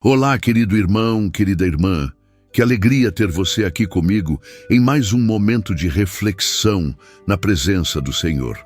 Olá, querido irmão, querida irmã. Que alegria ter você aqui comigo em mais um momento de reflexão na presença do Senhor.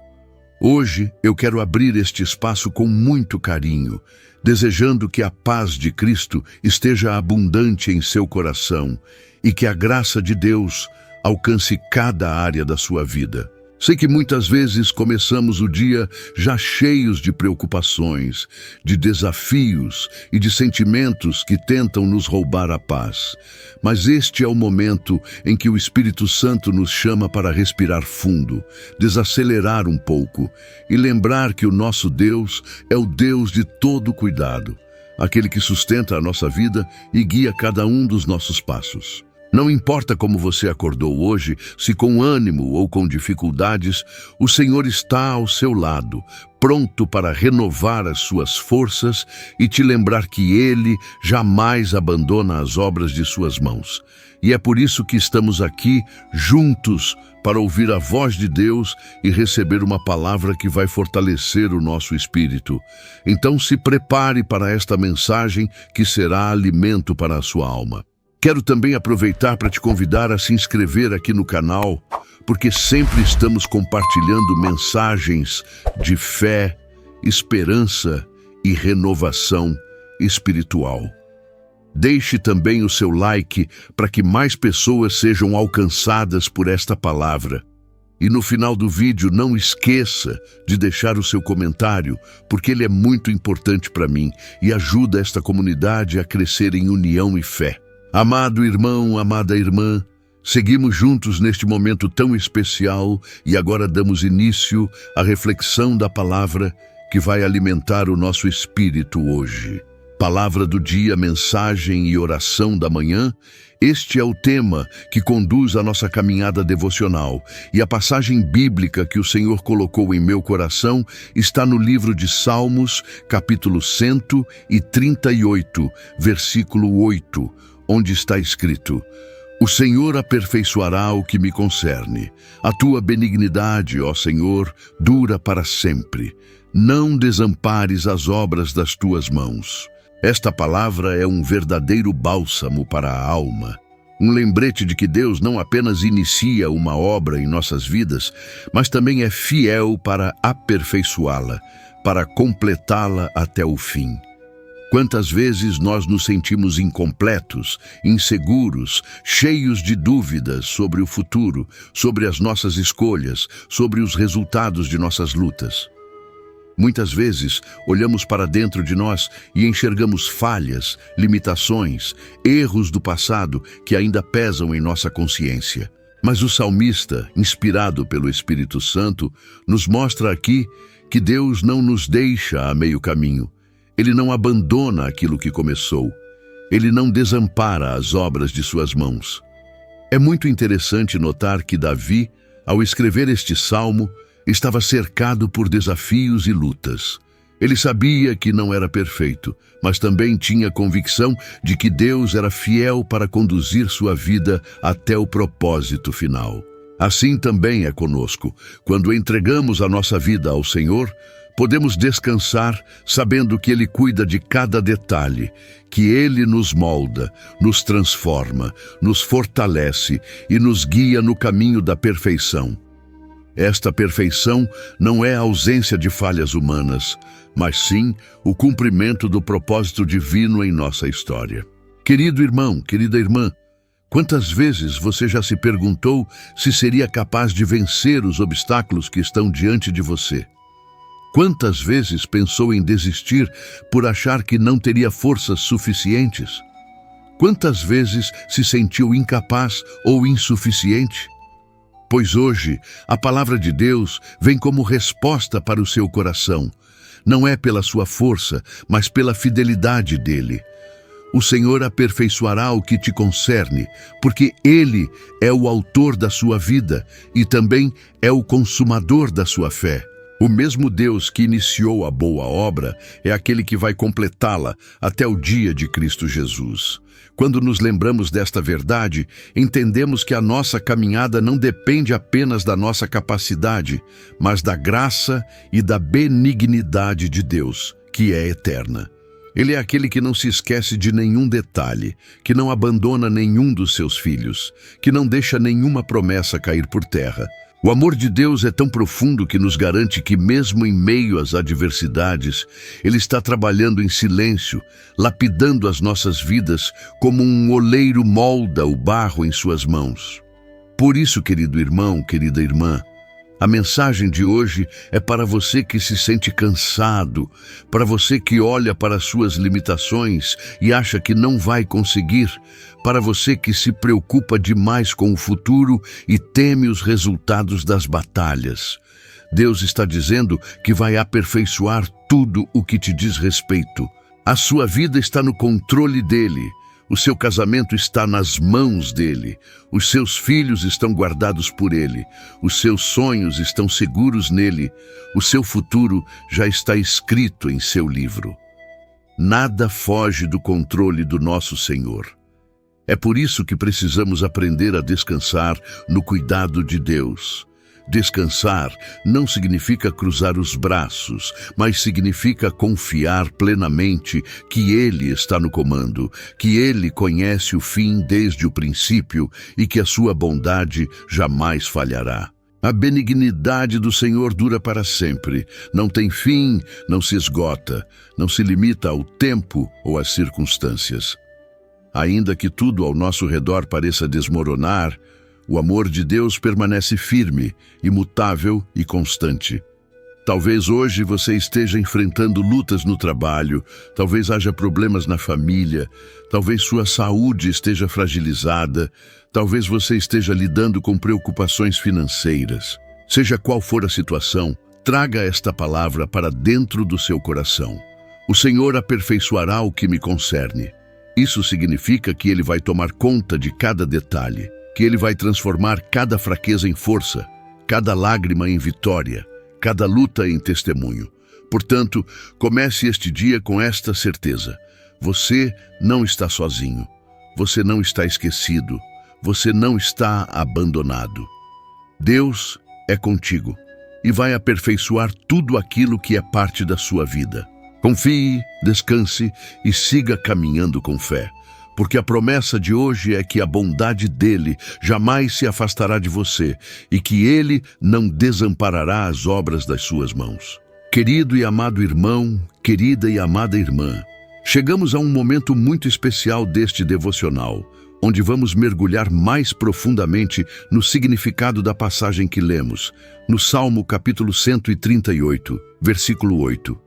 Hoje eu quero abrir este espaço com muito carinho, desejando que a paz de Cristo esteja abundante em seu coração e que a graça de Deus alcance cada área da sua vida. Sei que muitas vezes começamos o dia já cheios de preocupações, de desafios e de sentimentos que tentam nos roubar a paz. Mas este é o momento em que o Espírito Santo nos chama para respirar fundo, desacelerar um pouco e lembrar que o nosso Deus é o Deus de todo cuidado, aquele que sustenta a nossa vida e guia cada um dos nossos passos. Não importa como você acordou hoje, se com ânimo ou com dificuldades, o Senhor está ao seu lado, pronto para renovar as suas forças e te lembrar que Ele jamais abandona as obras de suas mãos. E é por isso que estamos aqui, juntos, para ouvir a voz de Deus e receber uma palavra que vai fortalecer o nosso espírito. Então se prepare para esta mensagem que será alimento para a sua alma. Quero também aproveitar para te convidar a se inscrever aqui no canal, porque sempre estamos compartilhando mensagens de fé, esperança e renovação espiritual. Deixe também o seu like para que mais pessoas sejam alcançadas por esta palavra. E no final do vídeo não esqueça de deixar o seu comentário, porque ele é muito importante para mim e ajuda esta comunidade a crescer em união e fé. Amado irmão, amada irmã, seguimos juntos neste momento tão especial e agora damos início à reflexão da palavra que vai alimentar o nosso espírito hoje. Palavra do dia, mensagem e oração da manhã, este é o tema que conduz a nossa caminhada devocional e a passagem bíblica que o Senhor colocou em meu coração está no livro de Salmos, capítulo 138, versículo 8, onde está escrito: O Senhor aperfeiçoará o que me concerne. A tua benignidade, ó Senhor, dura para sempre. Não desampares as obras das tuas mãos. Esta palavra é um verdadeiro bálsamo para a alma. Um lembrete de que Deus não apenas inicia uma obra em nossas vidas, mas também é fiel para aperfeiçoá-la, para completá-la até o fim. Quantas vezes nós nos sentimos incompletos, inseguros, cheios de dúvidas sobre o futuro, sobre as nossas escolhas, sobre os resultados de nossas lutas. Muitas vezes olhamos para dentro de nós e enxergamos falhas, limitações, erros do passado que ainda pesam em nossa consciência. Mas o salmista, inspirado pelo Espírito Santo, nos mostra aqui que Deus não nos deixa a meio caminho. Ele não abandona aquilo que começou. Ele não desampara as obras de suas mãos. É muito interessante notar que Davi, ao escrever este salmo, estava cercado por desafios e lutas. Ele sabia que não era perfeito, mas também tinha convicção de que Deus era fiel para conduzir sua vida até o propósito final. Assim também é conosco. Quando entregamos a nossa vida ao Senhor, podemos descansar sabendo que Ele cuida de cada detalhe, que Ele nos molda, nos transforma, nos fortalece e nos guia no caminho da perfeição. Esta perfeição não é a ausência de falhas humanas, mas sim o cumprimento do propósito divino em nossa história. Querido irmão, querida irmã, quantas vezes você já se perguntou se seria capaz de vencer os obstáculos que estão diante de você? Quantas vezes pensou em desistir por achar que não teria forças suficientes? Quantas vezes se sentiu incapaz ou insuficiente? Pois hoje, a palavra de Deus vem como resposta para o seu coração. Não é pela sua força, mas pela fidelidade dele. O Senhor aperfeiçoará o que te concerne, porque Ele é o autor da sua vida e também é o consumador da sua fé. O mesmo Deus que iniciou a boa obra é aquele que vai completá-la até o dia de Cristo Jesus. Quando nos lembramos desta verdade, entendemos que a nossa caminhada não depende apenas da nossa capacidade, mas da graça e da benignidade de Deus, que é eterna. Ele é aquele que não se esquece de nenhum detalhe, que não abandona nenhum dos seus filhos, que não deixa nenhuma promessa cair por terra. O amor de Deus é tão profundo que nos garante que, mesmo em meio às adversidades, Ele está trabalhando em silêncio, lapidando as nossas vidas como um oleiro molda o barro em suas mãos. Por isso, querido irmão, querida irmã, a mensagem de hoje é para você que se sente cansado, para você que olha para as suas limitações e acha que não vai conseguir, para você que se preocupa demais com o futuro e teme os resultados das batalhas. Deus está dizendo que vai aperfeiçoar tudo o que te diz respeito. A sua vida está no controle dele. O seu casamento está nas mãos dele. Os seus filhos estão guardados por ele. Os seus sonhos estão seguros nele. O seu futuro já está escrito em seu livro. Nada foge do controle do nosso Senhor. É por isso que precisamos aprender a descansar no cuidado de Deus. Descansar não significa cruzar os braços, mas significa confiar plenamente que Ele está no comando, que Ele conhece o fim desde o princípio e que a sua bondade jamais falhará. A benignidade do Senhor dura para sempre, não tem fim, não se esgota, não se limita ao tempo ou às circunstâncias. Ainda que tudo ao nosso redor pareça desmoronar, o amor de Deus permanece firme, imutável e constante. Talvez hoje você esteja enfrentando lutas no trabalho, talvez haja problemas na família, talvez sua saúde esteja fragilizada, talvez você esteja lidando com preocupações financeiras. Seja qual for a situação, traga esta palavra para dentro do seu coração. O Senhor aperfeiçoará o que me concerne. Isso significa que Ele vai tomar conta de cada detalhe, que Ele vai transformar cada fraqueza em força, cada lágrima em vitória, cada luta em testemunho. Portanto, comece este dia com esta certeza: você não está sozinho, você não está esquecido, você não está abandonado. Deus é contigo e vai aperfeiçoar tudo aquilo que é parte da sua vida. Confie, descanse e siga caminhando com fé. Porque a promessa de hoje é que a bondade dele jamais se afastará de você e que ele não desamparará as obras das suas mãos. Querido e amado irmão, querida e amada irmã, chegamos a um momento muito especial deste devocional, onde vamos mergulhar mais profundamente no significado da passagem que lemos, no Salmo capítulo 138, versículo 8.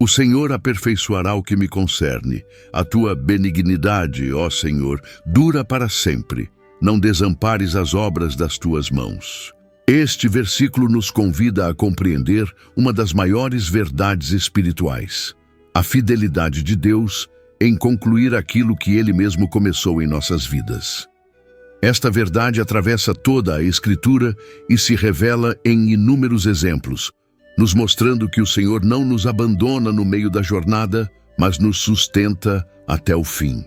O Senhor aperfeiçoará o que me concerne. A tua benignidade, ó Senhor, dura para sempre. Não desampares as obras das tuas mãos. Este versículo nos convida a compreender uma das maiores verdades espirituais: a fidelidade de Deus em concluir aquilo que Ele mesmo começou em nossas vidas. Esta verdade atravessa toda a Escritura e se revela em inúmeros exemplos, nos mostrando que o Senhor não nos abandona no meio da jornada, mas nos sustenta até o fim.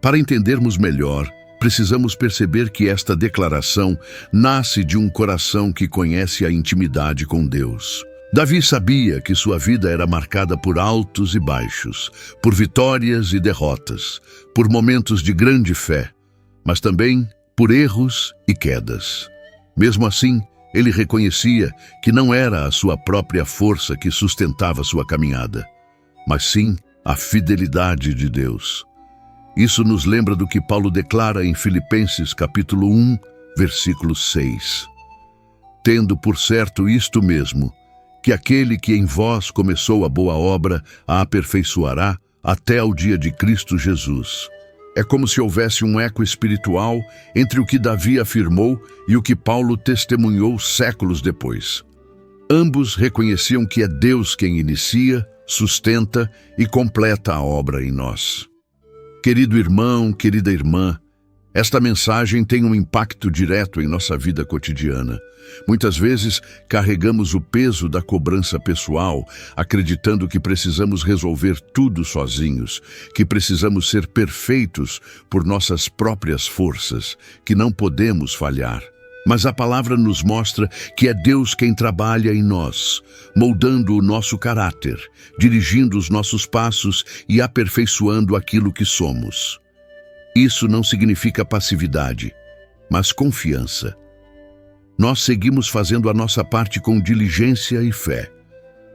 Para entendermos melhor, precisamos perceber que esta declaração nasce de um coração que conhece a intimidade com Deus. Davi sabia que sua vida era marcada por altos e baixos, por vitórias e derrotas, por momentos de grande fé, mas também por erros e quedas. Mesmo assim, ele reconhecia que não era a sua própria força que sustentava sua caminhada, mas sim a fidelidade de Deus. Isso nos lembra do que Paulo declara em Filipenses capítulo 1, versículo 6. Tendo por certo isto mesmo, que aquele que em vós começou a boa obra a aperfeiçoará até ao dia de Cristo Jesus. É como se houvesse um eco espiritual entre o que Davi afirmou e o que Paulo testemunhou séculos depois. Ambos reconheciam que é Deus quem inicia, sustenta e completa a obra em nós. Querido irmão, querida irmã, esta mensagem tem um impacto direto em nossa vida cotidiana. Muitas vezes carregamos o peso da cobrança pessoal, acreditando que precisamos resolver tudo sozinhos, que precisamos ser perfeitos por nossas próprias forças, que não podemos falhar. Mas a palavra nos mostra que é Deus quem trabalha em nós, moldando o nosso caráter, dirigindo os nossos passos e aperfeiçoando aquilo que somos. Isso não significa passividade, mas confiança. Nós seguimos fazendo a nossa parte com diligência e fé,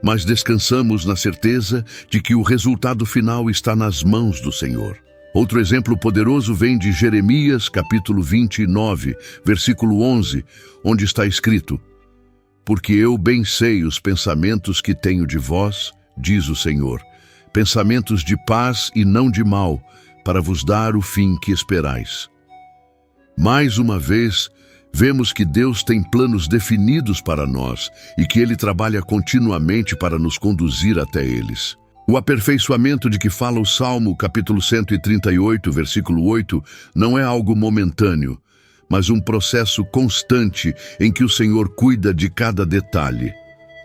mas descansamos na certeza de que o resultado final está nas mãos do Senhor. Outro exemplo poderoso vem de Jeremias, capítulo 29, versículo 11, onde está escrito: Porque eu bem sei os pensamentos que tenho de vós, diz o Senhor, pensamentos de paz e não de mal, para vos dar o fim que esperais. Mais uma vez, vemos que Deus tem planos definidos para nós e que Ele trabalha continuamente para nos conduzir até eles. O aperfeiçoamento de que fala o Salmo, capítulo 138, versículo 8, não é algo momentâneo, mas um processo constante em que o Senhor cuida de cada detalhe.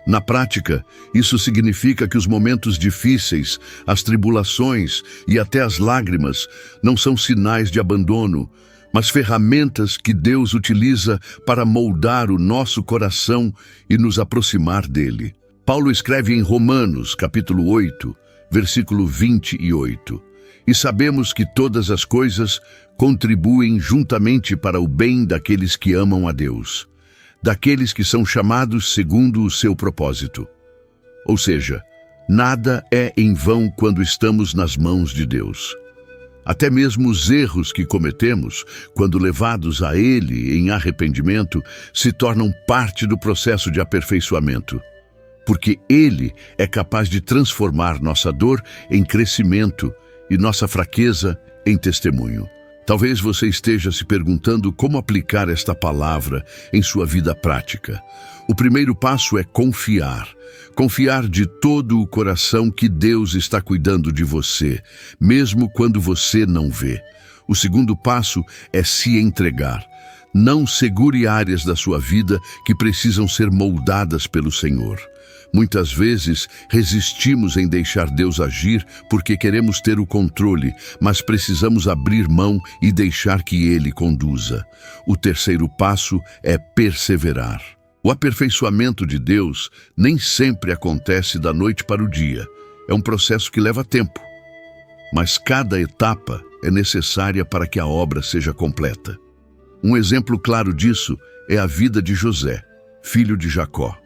Na prática, isso significa que os momentos difíceis, as tribulações e até as lágrimas não são sinais de abandono, mas ferramentas que Deus utiliza para moldar o nosso coração e nos aproximar dele. Paulo escreve em Romanos, capítulo 8, versículo 28, e sabemos que todas as coisas contribuem juntamente para o bem daqueles que amam a Deus, daqueles que são chamados segundo o seu propósito. Ou seja, nada é em vão quando estamos nas mãos de Deus. Até mesmo os erros que cometemos, quando levados a Ele em arrependimento, se tornam parte do processo de aperfeiçoamento, porque Ele é capaz de transformar nossa dor em crescimento e nossa fraqueza em testemunho. Talvez você esteja se perguntando como aplicar esta palavra em sua vida prática. O primeiro passo é confiar. Confiar de todo o coração que Deus está cuidando de você, mesmo quando você não vê. O segundo passo é se entregar. Não segure áreas da sua vida que precisam ser moldadas pelo Senhor. Muitas vezes resistimos em deixar Deus agir porque queremos ter o controle, mas precisamos abrir mão e deixar que Ele conduza. O terceiro passo é perseverar. O aperfeiçoamento de Deus nem sempre acontece da noite para o dia. É um processo que leva tempo, mas cada etapa é necessária para que a obra seja completa. Um exemplo claro disso é a vida de José, filho de Jacó.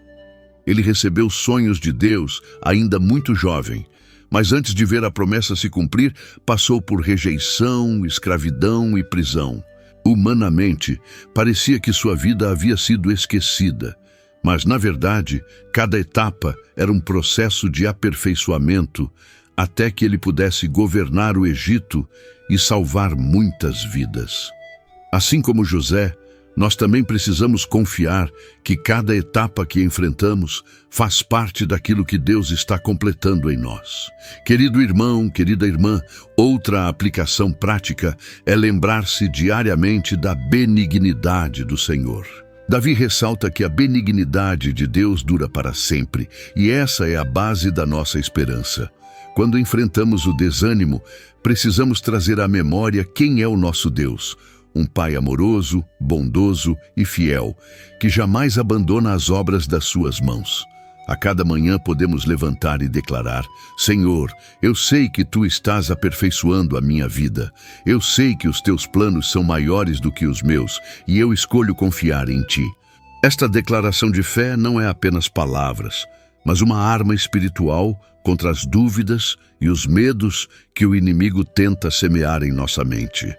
Ele recebeu sonhos de Deus ainda muito jovem, mas antes de ver a promessa se cumprir, passou por rejeição, escravidão e prisão. Humanamente, parecia que sua vida havia sido esquecida, mas, na verdade, cada etapa era um processo de aperfeiçoamento até que ele pudesse governar o Egito e salvar muitas vidas. Assim como José, nós também precisamos confiar que cada etapa que enfrentamos faz parte daquilo que Deus está completando em nós. Querido irmão, querida irmã, outra aplicação prática é lembrar-se diariamente da benignidade do Senhor. Davi ressalta que a benignidade de Deus dura para sempre, e essa é a base da nossa esperança. Quando enfrentamos o desânimo, precisamos trazer à memória quem é o nosso Deus, um Pai amoroso, bondoso e fiel, que jamais abandona as obras das suas mãos. A cada manhã podemos levantar e declarar: Senhor, eu sei que Tu estás aperfeiçoando a minha vida. Eu sei que os Teus planos são maiores do que os meus, e eu escolho confiar em Ti. Esta declaração de fé não é apenas palavras, mas uma arma espiritual contra as dúvidas e os medos que o inimigo tenta semear em nossa mente.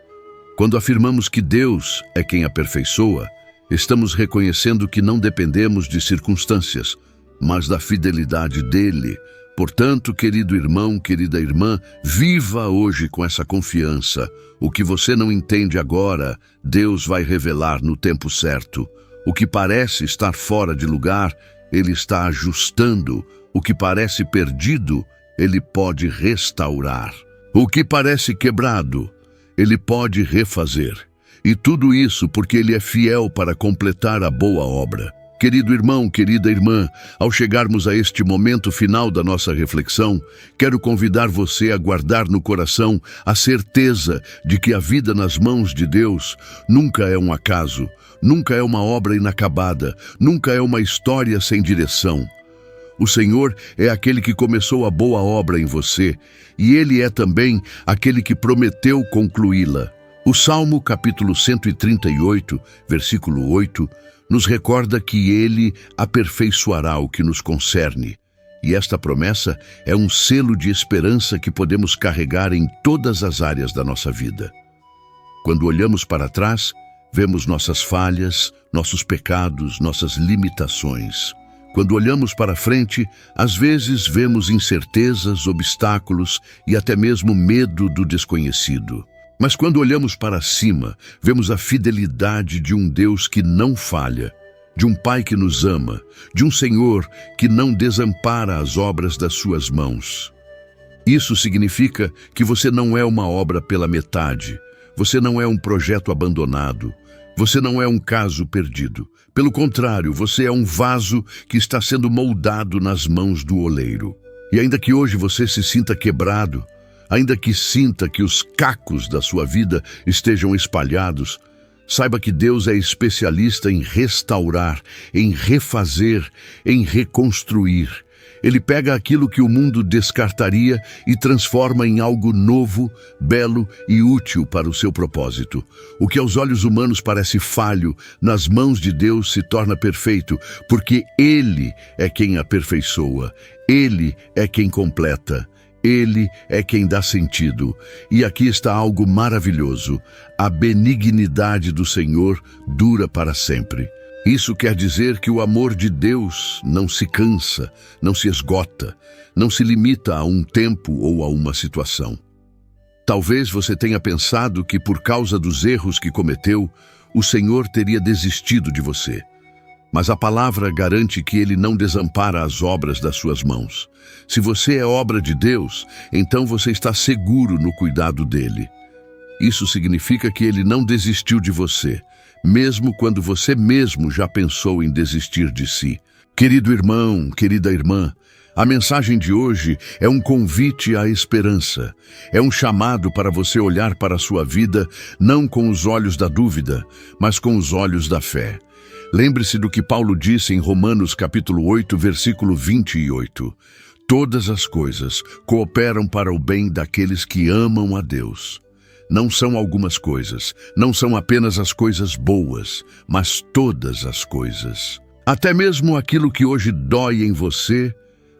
Quando afirmamos que Deus é quem aperfeiçoa, estamos reconhecendo que não dependemos de circunstâncias, mas da fidelidade dele. Portanto, querido irmão, querida irmã, viva hoje com essa confiança. O que você não entende agora, Deus vai revelar no tempo certo. O que parece estar fora de lugar, Ele está ajustando. O que parece perdido, Ele pode restaurar. O que parece quebrado, Ele pode refazer. E tudo isso porque Ele é fiel para completar a boa obra. Querido irmão, querida irmã, ao chegarmos a este momento final da nossa reflexão, quero convidar você a guardar no coração a certeza de que a vida nas mãos de Deus nunca é um acaso, nunca é uma obra inacabada, nunca é uma história sem direção. O Senhor é aquele que começou a boa obra em você, e Ele é também aquele que prometeu concluí-la. O Salmo capítulo 138, versículo 8, nos recorda que Ele aperfeiçoará o que nos concerne. E esta promessa é um selo de esperança que podemos carregar em todas as áreas da nossa vida. Quando olhamos para trás, vemos nossas falhas, nossos pecados, nossas limitações. Quando olhamos para frente, às vezes vemos incertezas, obstáculos e até mesmo medo do desconhecido. Mas quando olhamos para cima, vemos a fidelidade de um Deus que não falha, de um Pai que nos ama, de um Senhor que não desampara as obras das suas mãos. Isso significa que você não é uma obra pela metade, você não é um projeto abandonado, você não é um caso perdido. Pelo contrário, você é um vaso que está sendo moldado nas mãos do oleiro. E ainda que hoje você se sinta quebrado, ainda que sinta que os cacos da sua vida estejam espalhados, saiba que Deus é especialista em restaurar, em refazer, em reconstruir. Ele pega aquilo que o mundo descartaria e transforma em algo novo, belo e útil para o seu propósito. O que aos olhos humanos parece falho, nas mãos de Deus se torna perfeito, porque Ele é quem aperfeiçoa, Ele é quem completa. Ele é quem dá sentido. E aqui está algo maravilhoso. A benignidade do Senhor dura para sempre. Isso quer dizer que o amor de Deus não se cansa, não se esgota, não se limita a um tempo ou a uma situação. Talvez você tenha pensado que por causa dos erros que cometeu, o Senhor teria desistido de você. Mas a palavra garante que Ele não desampara as obras das suas mãos. Se você é obra de Deus, então você está seguro no cuidado dEle. Isso significa que Ele não desistiu de você, mesmo quando você mesmo já pensou em desistir de si. Querido irmão, querida irmã, a mensagem de hoje é um convite à esperança. É um chamado para você olhar para a sua vida não com os olhos da dúvida, mas com os olhos da fé. Lembre-se do que Paulo disse em Romanos capítulo 8, versículo 28. Todas as coisas cooperam para o bem daqueles que amam a Deus. Não são algumas coisas, não são apenas as coisas boas, mas todas as coisas. Até mesmo aquilo que hoje dói em você,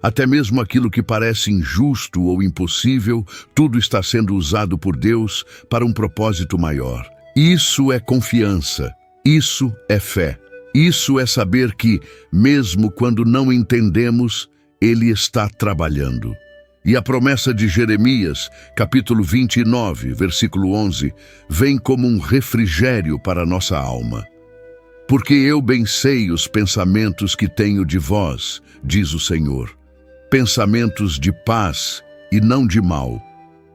até mesmo aquilo que parece injusto ou impossível, tudo está sendo usado por Deus para um propósito maior. Isso é confiança, isso é fé. Isso é saber que, mesmo quando não entendemos, Ele está trabalhando. E a promessa de Jeremias, capítulo 29, versículo 11, vem como um refrigério para a nossa alma. Porque eu bem sei os pensamentos que tenho de vós, diz o Senhor, pensamentos de paz e não de mal,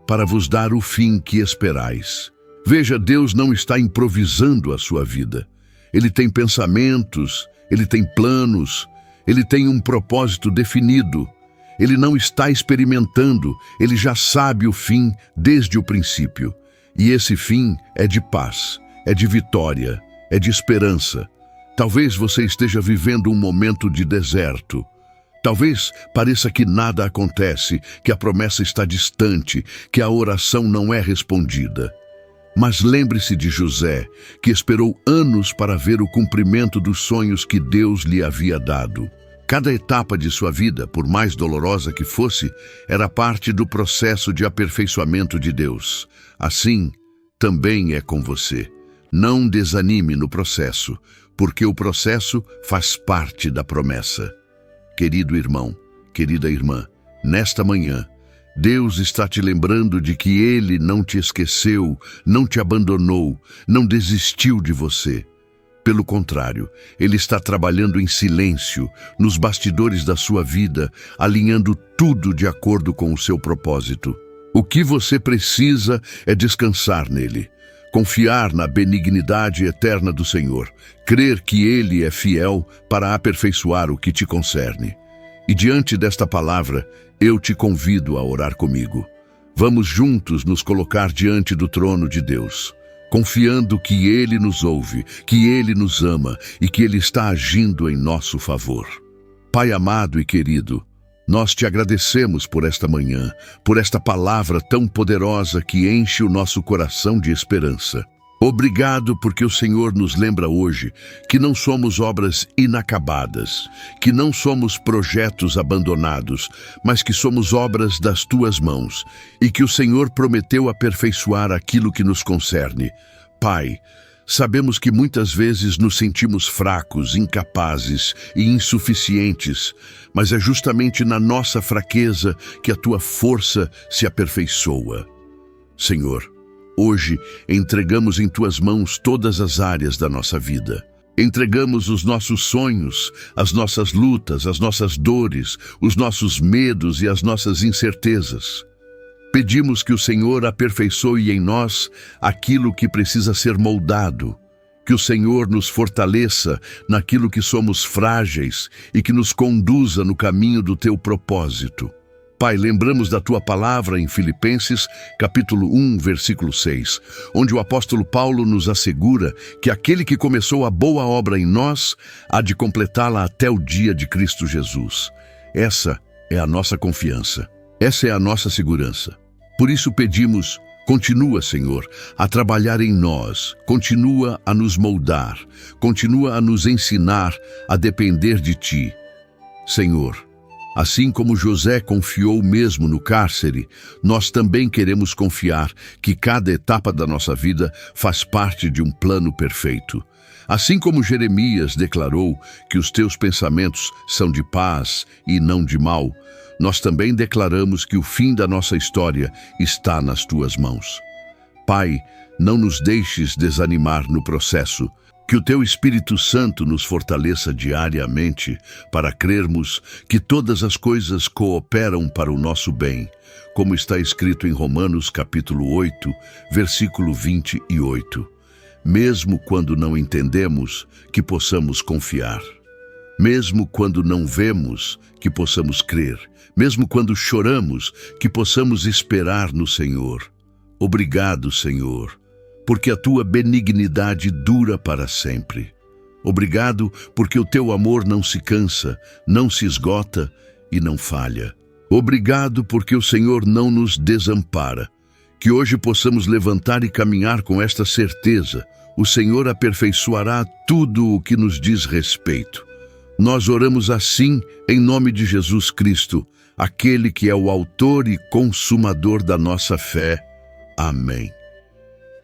para vos dar o fim que esperais. Veja, Deus não está improvisando a sua vida. Ele tem pensamentos, Ele tem planos, Ele tem um propósito definido. Ele não está experimentando, Ele já sabe o fim desde o princípio. E esse fim é de paz, é de vitória, é de esperança. Talvez você esteja vivendo um momento de deserto. Talvez pareça que nada acontece, que a promessa está distante, que a oração não é respondida. Mas lembre-se de José, que esperou anos para ver o cumprimento dos sonhos que Deus lhe havia dado. Cada etapa de sua vida, por mais dolorosa que fosse, era parte do processo de aperfeiçoamento de Deus. Assim, também é com você. Não desanime no processo, porque o processo faz parte da promessa. Querido irmão, querida irmã, nesta manhã, Deus está te lembrando de que Ele não te esqueceu, não te abandonou, não desistiu de você. Pelo contrário, Ele está trabalhando em silêncio, nos bastidores da sua vida, alinhando tudo de acordo com o seu propósito. O que você precisa é descansar nele. confiar na benignidade eterna do Senhor, crer que Ele é fiel para aperfeiçoar o que te concerne. E diante desta palavra, eu te convido a orar comigo. Vamos juntos nos colocar diante do trono de Deus, confiando que Ele nos ouve, que Ele nos ama e que Ele está agindo em nosso favor. Pai amado e querido, nós te agradecemos por esta manhã, por esta palavra tão poderosa que enche o nosso coração de esperança. Obrigado porque o Senhor nos lembra hoje que não somos obras inacabadas, que não somos projetos abandonados, mas que somos obras das tuas mãos e que o Senhor prometeu aperfeiçoar aquilo que nos concerne. Pai, sabemos que muitas vezes nos sentimos fracos, incapazes e insuficientes, mas é justamente na nossa fraqueza que a tua força se aperfeiçoa. Senhor, hoje entregamos em tuas mãos todas as áreas da nossa vida. Entregamos os nossos sonhos, as nossas lutas, as nossas dores, os nossos medos e as nossas incertezas. Pedimos que o Senhor aperfeiçoe em nós aquilo que precisa ser moldado, que o Senhor nos fortaleça naquilo que somos frágeis e que nos conduza no caminho do teu propósito. Pai, lembramos da tua palavra em Filipenses, capítulo 1, versículo 6, onde o apóstolo Paulo nos assegura que aquele que começou a boa obra em nós há de completá-la até o dia de Cristo Jesus. Essa é a nossa confiança, essa é a nossa segurança. Por isso pedimos, continua, Senhor, a trabalhar em nós, continua a nos moldar, continua a nos ensinar a depender de Ti. Senhor, assim como José confiou mesmo no cárcere, nós também queremos confiar que cada etapa da nossa vida faz parte de um plano perfeito. Assim como Jeremias declarou que os teus pensamentos são de paz e não de mal, nós também declaramos que o fim da nossa história está nas tuas mãos. Pai, não nos deixes desanimar no processo. Que o teu Espírito Santo nos fortaleça diariamente para crermos que todas as coisas cooperam para o nosso bem, como está escrito em Romanos capítulo 8, versículo 28. Mesmo quando não entendemos, que possamos confiar. Mesmo quando não vemos, que possamos crer. Mesmo quando choramos, que possamos esperar no Senhor. Obrigado, Senhor, porque a tua benignidade dura para sempre. Obrigado porque o teu amor não se cansa, não se esgota e não falha. Obrigado porque o Senhor não nos desampara. Que hoje possamos levantar e caminhar com esta certeza. O Senhor aperfeiçoará tudo o que nos diz respeito. Nós oramos assim em nome de Jesus Cristo, aquele que é o autor e consumador da nossa fé. Amém.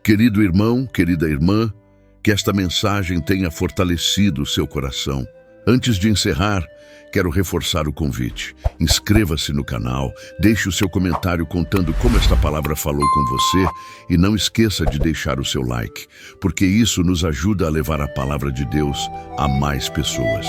Querido irmão, querida irmã, que esta mensagem tenha fortalecido o seu coração. Antes de encerrar, quero reforçar o convite. Inscreva-se no canal, deixe o seu comentário contando como esta palavra falou com você e não esqueça de deixar o seu like, porque isso nos ajuda a levar a palavra de Deus a mais pessoas.